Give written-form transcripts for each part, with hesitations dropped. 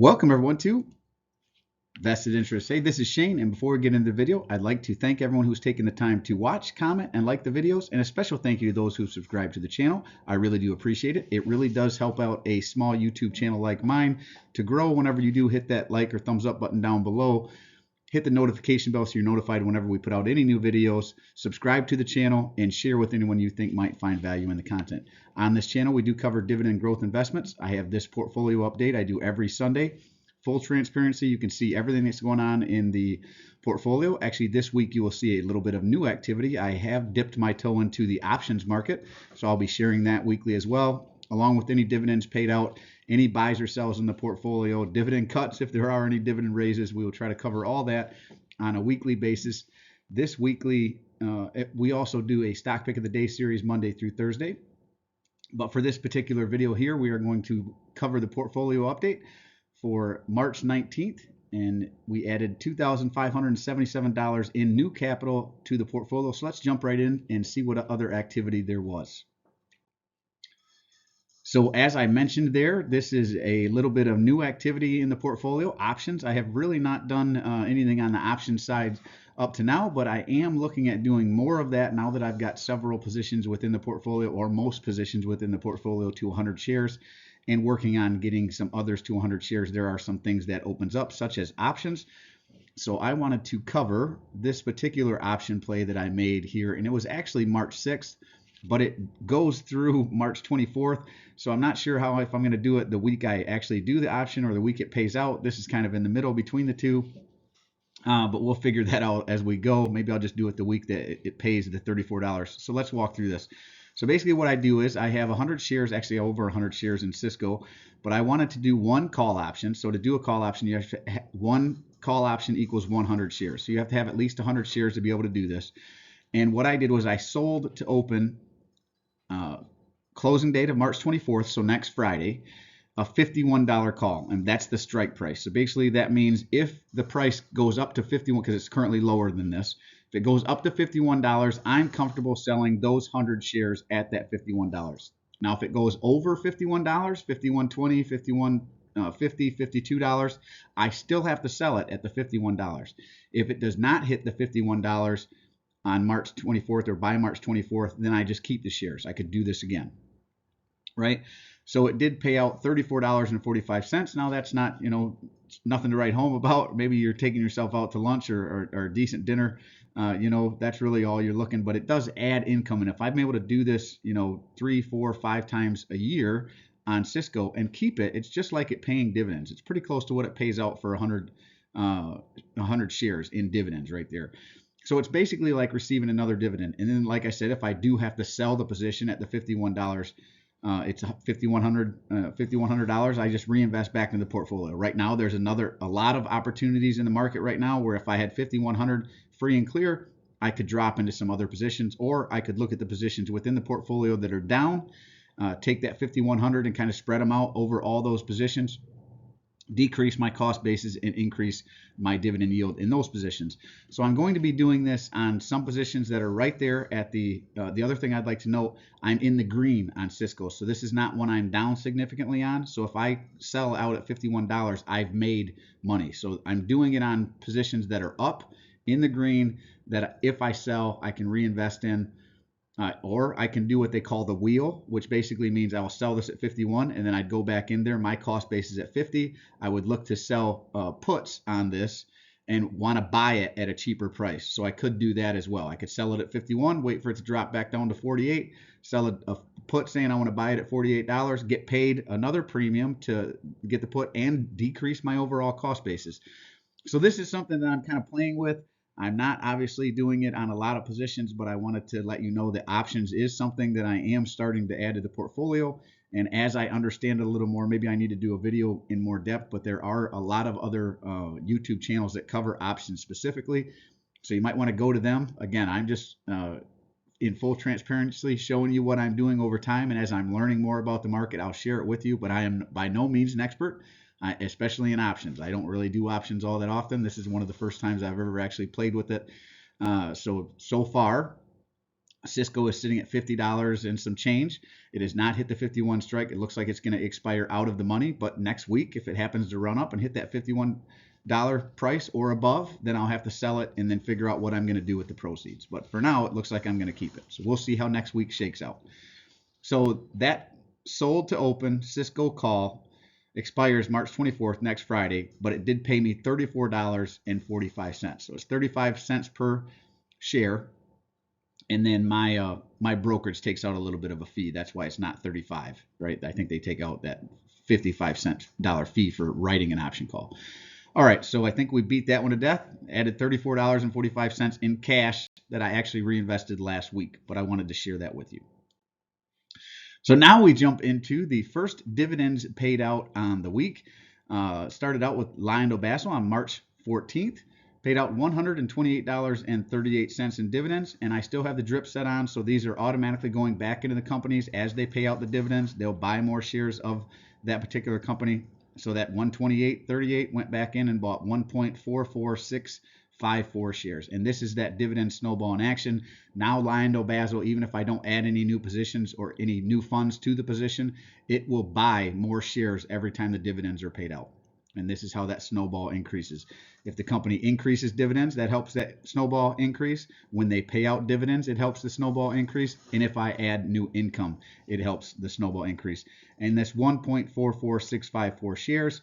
Welcome everyone to Vested Interest. Hey, this is Shane, and before we get into the video, I'd like to thank everyone who's taken the time to watch, comment, and like the videos, and a special thank you to those who subscribe to the channel. I really do appreciate it. It really does help out a small YouTube channel like mine to grow. Whenever you do, hit that like or thumbs up button down below. Hit the notification bell so you're notified whenever we put out any new videos. Subscribe to the channel and share with anyone you think might find value in the content. On this channel, we do cover dividend growth investments. I have this portfolio update I do every Sunday. Full transparency, you can see everything that's going on in the portfolio. Actually, this week you will see a little bit of new activity. I have dipped my toe into the options market, so I'll be sharing that weekly as well, along with any dividends paid out, any buys or sells in the portfolio, dividend cuts if there are any dividend raises. We will try to cover all that on a weekly basis. This weekly, we also do a stock pick of the day series Monday through Thursday. But for this particular video here, we are going to cover the portfolio update for March 19th, and we added $2,577 in new capital to the portfolio. So let's jump right in and see what other activity there was. So as I mentioned there, this is a little bit of new activity in the portfolio. Options, I have really not done anything on the options side up to now, but I am looking at doing more of that now that I've got several positions within the portfolio, or most positions within the portfolio, to 100 shares, and working on getting some others to 100 shares. There are some things that opens up, such as options. So I wanted to cover this particular option play that I made here, and it was actually March 6th, but it goes through March 24th. So I'm not sure if I'm going to do it the week I actually do the option or the week it pays out. This is kind of in the middle between the two. But we'll figure that out as we go. Maybe I'll just do it the week that it pays the $34. So let's walk through this. So basically what I do is I have 100 shares, actually over 100 shares in Cisco, but I wanted to do one call option. So to do a call option, you have to one call option equals 100 shares. So you have to have at least 100 shares to be able to do this. And what I did was I sold to open closing date of March 24th, so next Friday, a $51 call, and that's the strike price. So basically that means if the price goes up to 51, because it's currently lower than this, if it goes up to $51, I'm comfortable selling those 100 shares at that $51. Now, if it goes over $51, $51.20, $51.50, $52, I still have to sell it at the $51. If it does not hit the $51 on March 24th or by March 24th, then I just keep the shares. I could do this again, right? So it did pay out $34.45. Now that's not, nothing to write home about. Maybe you're taking yourself out to lunch or a decent dinner. That's really all you're looking, but it does add income. And if I'm able to do this, 3, 4, 5 times a year on Cisco and keep it, it's just like it paying dividends. It's pretty close to what it pays out for 100 shares in dividends right there. So it's basically like receiving another dividend. And then, like I said, if I do have to sell the position at the $51, it's $5,100. I just reinvest back into the portfolio. Right now, there's a lot of opportunities in the market right now where if I had $5,100 free and clear, I could drop into some other positions, or I could look at the positions within the portfolio that are down, take that $5,100 and kind of spread them out over all those positions, decrease my cost basis, and increase my dividend yield in those positions. So I'm going to be doing this on some positions that are right there at the other thing I'd like to note, I'm in the green on Cisco. So this is not one I'm down significantly on. So if I sell out at $51, I've made money. So I'm doing it on positions that are up in the green that if I sell, I can reinvest in. Or I can do what they call the wheel, which basically means I will sell this at 51 and then I'd go back in there. My cost base is at 50. I would look to sell puts on this and want to buy it at a cheaper price. So I could do that as well. I could sell it at 51, wait for it to drop back down to 48, sell a put saying I want to buy it at $48, get paid another premium to get the put and decrease my overall cost basis. So this is something that I'm kind of playing with. I'm not obviously doing it on a lot of positions, but I wanted to let you know that options is something that I am starting to add to the portfolio. And as I understand it a little more, maybe I need to do a video in more depth, but there are a lot of other YouTube channels that cover options specifically. So you might want to go to them. Again, I'm just in full transparency showing you what I'm doing over time. And as I'm learning more about the market, I'll share it with you, but I am by no means an expert. Especially in options. I don't really do options all that often. This is one of the first times I've ever actually played with it. So far, Cisco is sitting at $50 and some change. It has not hit the 51 strike. It looks like it's going to expire out of the money, but next week, if it happens to run up and hit that $51 price or above, then I'll have to sell it and then figure out what I'm going to do with the proceeds. But for now, it looks like I'm going to keep it. So we'll see how next week shakes out. So that sold to open Cisco call expires March 24th, next Friday, but it did pay me $34.45. So it's 35 cents per share. And then my brokerage takes out a little bit of a fee. That's why it's not 35, right? I think they take out that 55-cent fee for writing an option call. All right, so I think we beat that one to death. Added $34.45 in cash that I actually reinvested last week, but I wanted to share that with you. So now we jump into the first dividends paid out on the week. Started out with LyondellBasell on March 14th. Paid out $128.38 in dividends, and I still have the drip set on, so these are automatically going back into the companies as they pay out the dividends. They'll buy more shares of that particular company. So that $128.38 went back in and bought 1.44654 shares. And this is that dividend snowball in action. Now LyondellBasell, even if I don't add any new positions or any new funds to the position, it will buy more shares every time the dividends are paid out. And this is how that snowball increases. If the company increases dividends, that helps that snowball increase. When they pay out dividends, it helps the snowball increase. And if I add new income, it helps the snowball increase. And this 1.44654 shares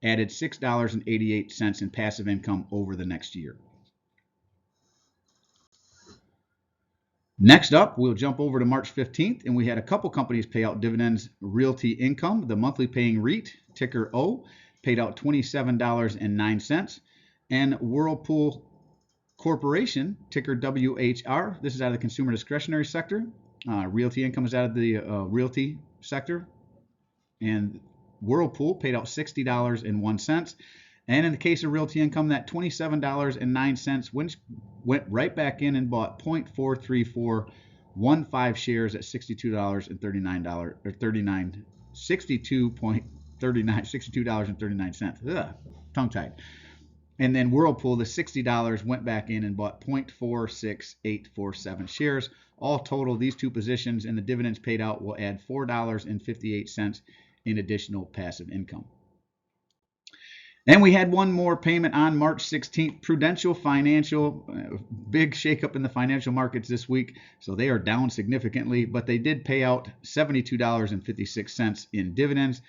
added $6.88 in passive income over the next year. Next up, we'll jump over to March 15th, and we had a couple companies pay out dividends. Realty Income, the monthly paying REIT, ticker O, paid out $27.09. And Whirlpool Corporation, ticker WHR, this is out of the consumer discretionary sector. Realty Income is out of the realty sector. And Whirlpool paid out $60.01. And in the case of Realty Income, that $27.09 went right back in and bought 0.43415 shares at $62.39 or $62.39. Tongue tied. And then Whirlpool, the $60 went back in and bought 0.46847 shares. All total, these two positions and the dividends paid out will add $4.58 in additional passive income. And we had one more payment on March 16th. Prudential Financial, big shakeup in the financial markets this week. So they are down significantly, but they did pay out $72.56 in dividends,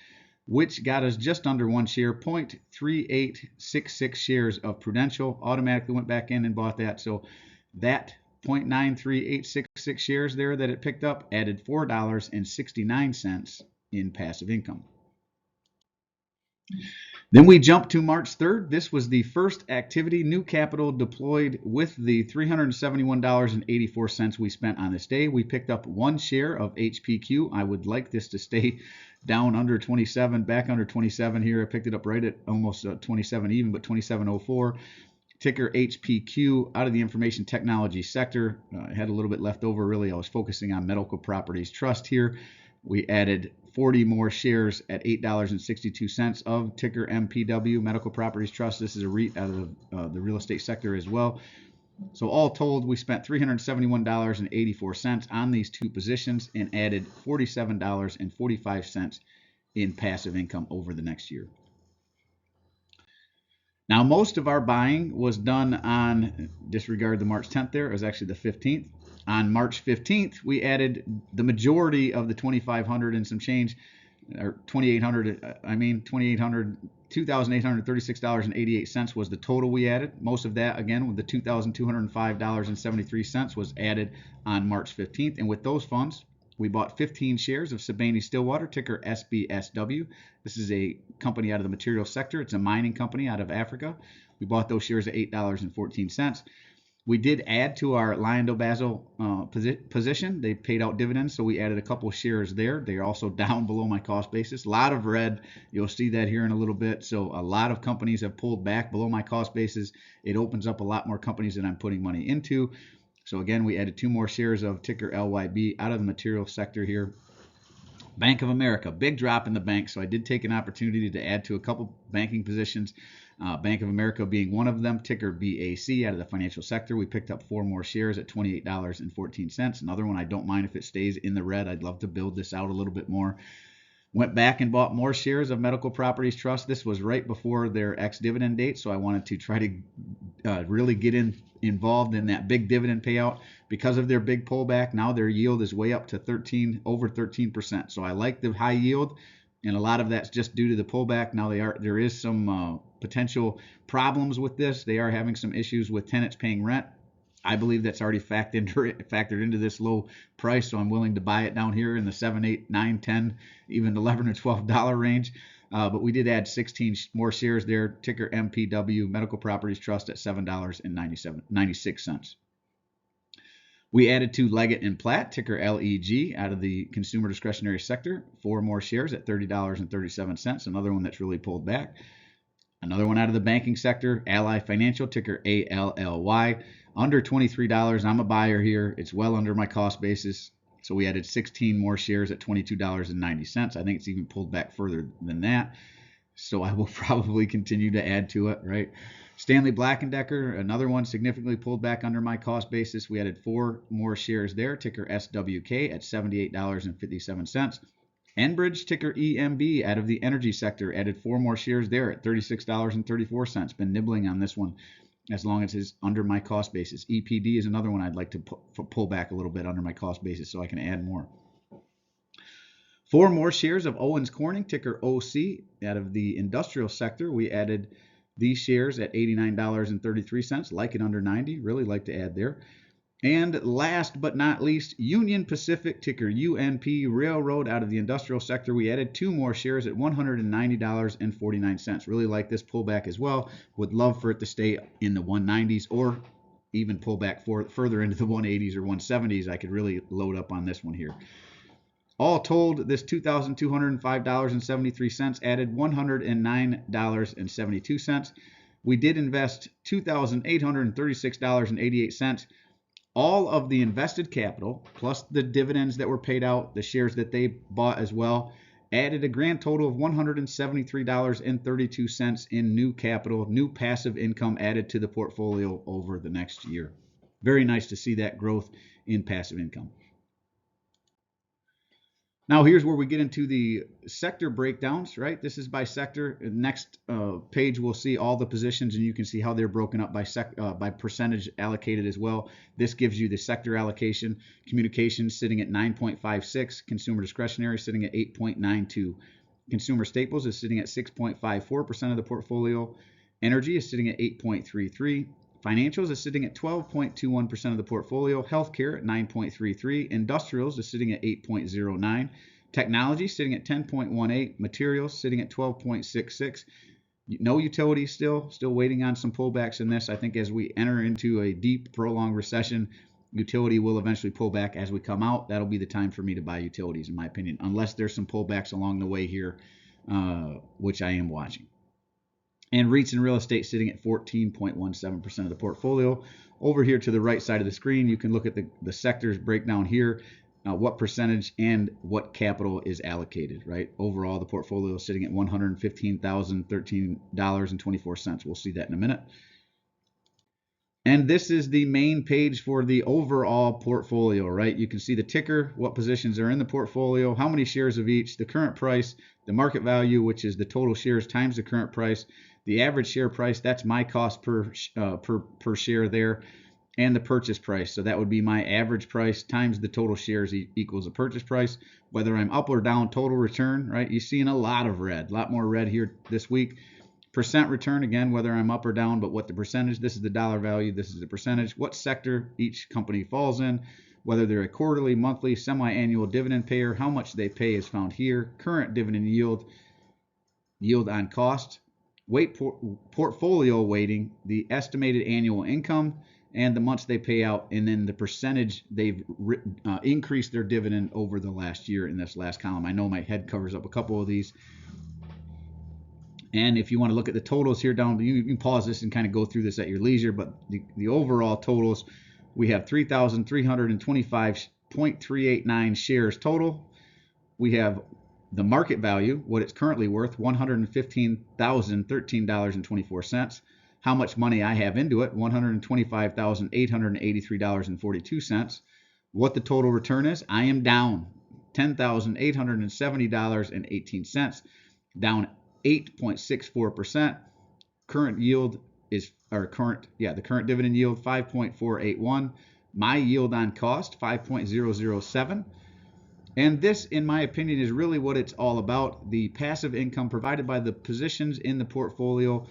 which got us just under one share, 0.3866 shares of Prudential. Automatically went back in and bought that. So that 0.93866 shares there that it picked up added $4.69 in passive income. Then we jump to March 3rd. This was the first activity, new capital deployed with the $371.84 we spent on this day. We picked up one share of HPQ. I would like this to stay down under 27, back under 27 here. I picked it up right at almost 27 even, but 27.04. Ticker HPQ, out of the information technology sector. I had a little bit left over, really. I was focusing on Medical Properties Trust here. We added 40 more shares at $8.62 of ticker MPW, Medical Properties Trust. This is a REIT out of the real estate sector as well. So all told, we spent $371.84 on these two positions and added $47.45 in passive income over the next year. Now, most of our buying was done on, disregard the March 10th there, it was actually the 15th. On March 15th, we added the majority of the 2,500 and some change, or 2,836.88 was the total we added. Most of that, again, with the $2,205.73 was added on March 15th. And with those funds, we bought 15 shares of Sibanye-Stillwater, ticker SBSW. This is a company out of the materials sector. It's a mining company out of Africa. We bought those shares at $8.14. We did add to our LyondellBasell position. They paid out dividends, so we added a couple shares there. They are also down below my cost basis. A lot of red. You'll see that here in a little bit. So a lot of companies have pulled back below my cost basis. It opens up a lot more companies that I'm putting money into. So again, we added two more shares of ticker LYB out of the material sector here. Bank of America, big drop in the bank, so I did take an opportunity to add to a couple banking positions. Bank of America being one of them, ticker BAC, out of the financial sector. We picked up 4 more shares at $28.14. Another one I don't mind if it stays in the red. I'd love to build this out a little bit more. Went back and bought more shares of Medical Properties Trust. This was right before their ex-dividend date, so I wanted to try to really get involved in that big dividend payout. Because of their big pullback, now their yield is way up to over 13%. So I like the high yield, and a lot of that's just due to the pullback. Now there is some potential problems with this. They are having some issues with tenants paying rent. I believe that's already factored into this low price, so I'm willing to buy it down here in the $7, $8, $9, $10, even $11 or $12 range. But we did add 16 more shares there. Ticker MPW, Medical Properties Trust, at $7.96. We added to Leggett & Platt, ticker LEG, out of the consumer discretionary sector. 4 more shares at $30.37. Another one that's really pulled back. Another one out of the banking sector, Ally Financial, ticker ALLY. Under $23. I'm a buyer here. It's well under my cost basis. So we added 16 more shares at $22.90. I think it's even pulled back further than that. So I will probably continue to add to it, right? Stanley Black & Decker, another one significantly pulled back under my cost basis. We added 4 more shares there, ticker SWK, at $78.57. Enbridge, ticker EMB, out of the energy sector, added 4 more shares there at $36.34. Been nibbling on this one as long as it's under my cost basis. EPD is another one I'd like to pull back a little bit under my cost basis so I can add more. 4 more shares of Owens Corning, ticker OC, out of the industrial sector. We added these shares at $89.33, like it under 90. Really like to add there. And last but not least, Union Pacific, ticker UNP, Railroad, out of the industrial sector. We added 2 more shares at $190.49. Really like this pullback as well. Would love for it to stay in the 190s or even pull back further into the 180s or 170s. I could really load up on this one here. All told, this $2,205.73 added $109.72. We did invest $2,836.88. All of the invested capital, plus the dividends that were paid out, the shares that they bought as well, added a grand total of $173.32 in new capital, new passive income added to the portfolio over the next year. Very nice to see that growth in passive income. Now here's where we get into the sector breakdowns, right? This is by sector. Next page we'll see all the positions, and you can see how they're broken up by percentage allocated as well. This gives you the sector allocation. Communications sitting at 9.56, consumer discretionary sitting at 8.92. Consumer staples is sitting at 6.54% of the portfolio. Energy is sitting at 8.33. Financials is sitting at 12.21% of the portfolio. Healthcare at 9.33. Industrials is sitting at 8.09. Technology sitting at 10.18. Materials sitting at 12.66. No utilities still waiting on some pullbacks in this. I think as we enter into a deep, prolonged recession, utility will eventually pull back as we come out. That'll be the time for me to buy utilities, in my opinion, unless there's some pullbacks along the way here, which I am watching. And REITs and real estate sitting at 14.17% of the portfolio. Over here to the right side of the screen, you can look at the sectors breakdown here, what percentage and what capital is allocated, right? Overall, the portfolio is sitting at $115,013.24. We'll see that in a minute. And this is the main page for the overall portfolio, right? You can see the ticker, what positions are in the portfolio, how many shares of each, the current price, the market value, which is the total shares times the current price, the average share price, that's my cost per share there, and the purchase price. So that would be my average price times the total shares equals a purchase price. Whether I'm up or down, total return, right? You're seeing a lot of red, a lot more red here this week. Percent return, again, whether I'm up or down, but what the percentage, this is the dollar value, this is the percentage, what sector each company falls in, whether they're a quarterly, monthly, semi-annual dividend payer, how much they pay is found here, current dividend yield, yield on cost, portfolio weighting, the estimated annual income, and the months they pay out, and then the percentage they've increased their dividend over the last year in this last column. I know my head covers up a couple of these. And if you want to look at the totals here down, you can pause this and kind of go through this at your leisure, but the overall totals, we have 3,325.389 shares total. we have the market value, what it's currently worth, $115,013.24. How much money I have into it, $125,883.42. What the total return is, I am down $10,870.18, down 8.64%. Current yield is, or current, the current dividend yield 5.481. My yield on cost 5.007. And this, in my opinion, is really what it's all about. The passive income provided by the positions in the portfolio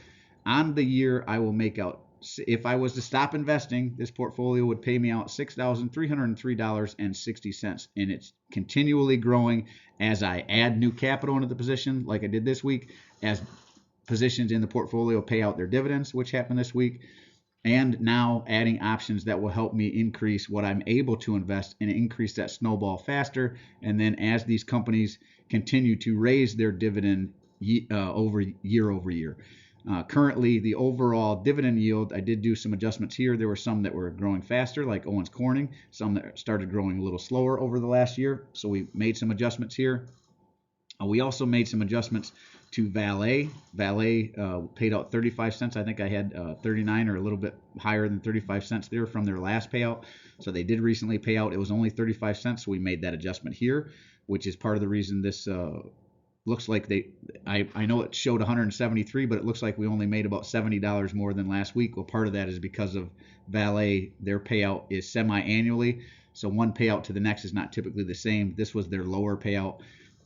on the year, I will make out. If I was to stop investing, this portfolio would pay me out $6,303.60. And it's continually growing as I add new capital into the position, like I did this week, as positions in the portfolio pay out their dividends, which happened this week, and now adding options that will help me increase what I'm able to invest and increase that snowball faster. And then as these companies continue to raise their dividend year over year. Currently, the overall dividend yield, I did do some adjustments here. There were some that were growing faster, like Owens Corning, some that started growing a little slower over the last year. So we made some adjustments here. We also made some adjustments to Valet. Valet paid out 35 cents. I think I had 39 or a little bit higher than 35 cents there from their last payout. So they did recently pay out. It was only 35 cents. So we made that adjustment here, which is part of the reason this looks like I know it showed 173, but it looks like we only made about $70 more than last week. Well, part of that is because of Valet. Their payout is semi-annually. So one payout to the next is not typically the same. This was their lower payout.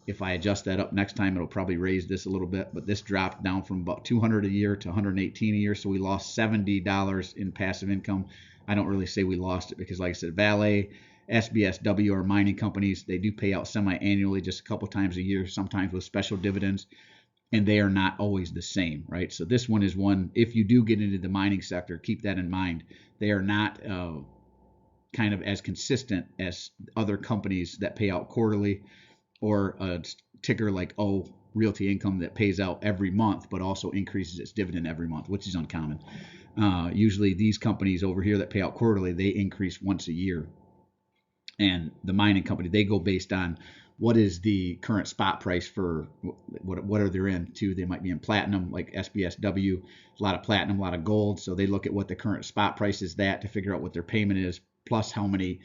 If I adjust that up next time, it'll probably raise this a little bit, but this dropped down from about $200 a year to $118 a year, so we lost $70 in passive income. I don't really say we lost it because, like I said, Valet, SBSW are mining companies. They do pay out semi-annually, just a couple times a year, sometimes with special dividends, and they are not always the same, right? So this one is one, if you do get into the mining sector, keep that in mind. They are not kind of as consistent as other companies that pay out quarterly, or a ticker like Realty Income that pays out every month but also increases its dividend every month, which is uncommon. Usually these companies over here that pay out quarterly, they increase once a year. And the mining company, they go based on what is the current spot price for what are they into. They might be in platinum, like SBSW, a lot of platinum, a lot of gold. So they look at what the current spot price is that to figure out what their payment is, plus how many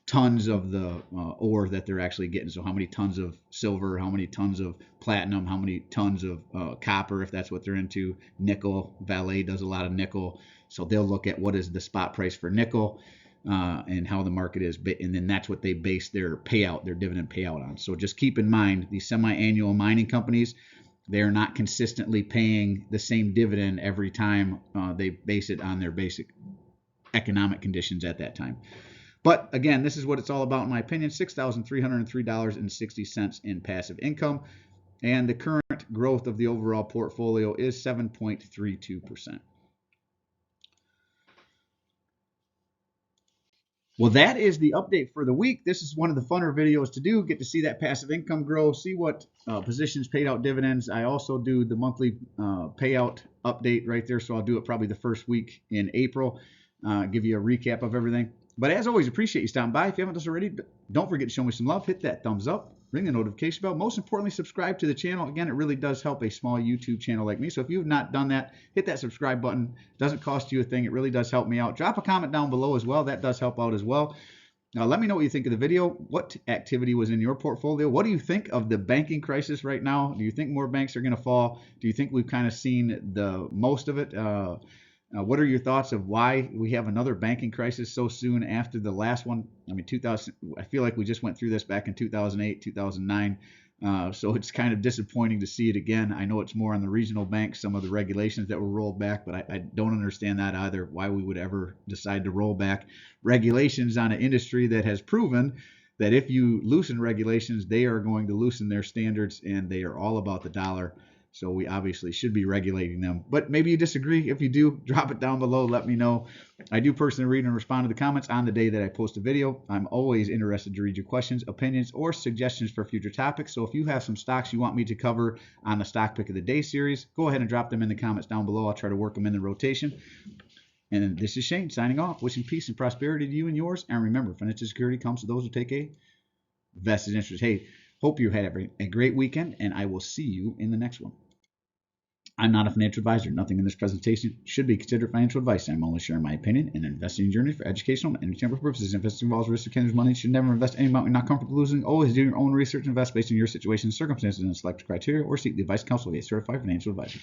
tons of the ore that they're actually getting. So how many tons of silver, how many tons of platinum, how many tons of copper, if that's what they're into. Nickel, Valet does a lot of nickel. So they'll look at what is the spot price for nickel and how the market is. And then that's what they base their payout, their dividend payout on. So just keep in mind, these semi-annual mining companies, they're not consistently paying the same dividend every time. They base it on their basic economic conditions at that time. But again, this is what it's all about, in my opinion, $6,303.60 in passive income. And the current growth of the overall portfolio is 7.32%. Well, that is the update for the week. This is one of the funner videos to do. Get to see that passive income grow, see what positions paid out dividends. I also do the monthly payout update right there. So I'll do it probably the first week in April, give you a recap of everything. But as always, appreciate you stopping by. If you haven't done so already, don't forget to show me some love. Hit that thumbs up. Ring the notification bell. Most importantly, subscribe to the channel. Again, it really does help a small YouTube channel like me. So if you have not done that, hit that subscribe button. It doesn't cost you a thing. It really does help me out. Drop a comment down below as well. That does help out as well. Now, let me know what you think of the video. What activity was in your portfolio? What do you think of the banking crisis right now? Do you think more banks are going to fall? Do you think we've kind of seen the most of it? What are your thoughts of why we have another banking crisis so soon after the last one? I mean, I feel like we just went through this back in 2008, 2009. So it's kind of disappointing to see it again. I know it's more on the regional banks, some of the regulations that were rolled back, but I don't understand that either, why we would ever decide to roll back regulations on an industry that has proven that if you loosen regulations, they are going to loosen their standards, and they are all about the dollar. So we obviously should be regulating them. But maybe you disagree. If you do, drop it down below. Let me know. I do personally read and respond to the comments on the day that I post a video. I'm always interested to read your questions, opinions, or suggestions for future topics. So if you have some stocks you want me to cover on the Stock Pick of the Day series, go ahead and drop them in the comments down below. I'll try to work them in the rotation. And this is Shane signing off, wishing peace and prosperity to you and yours. And remember, financial security comes to those who take a vested interest. Hey, Hope you had a great weekend, and I will see you in the next one. I'm not a financial advisor. Nothing in this presentation should be considered financial advice. I'm only sharing my opinion and investing journey for educational and entertainment purposes. Investing involves risk of Kendra's money. You should never invest any amount you're not comfortable losing. Always do your own research and invest based on your situation, circumstances, and select criteria, or seek the advice counsel of a certified financial advisor.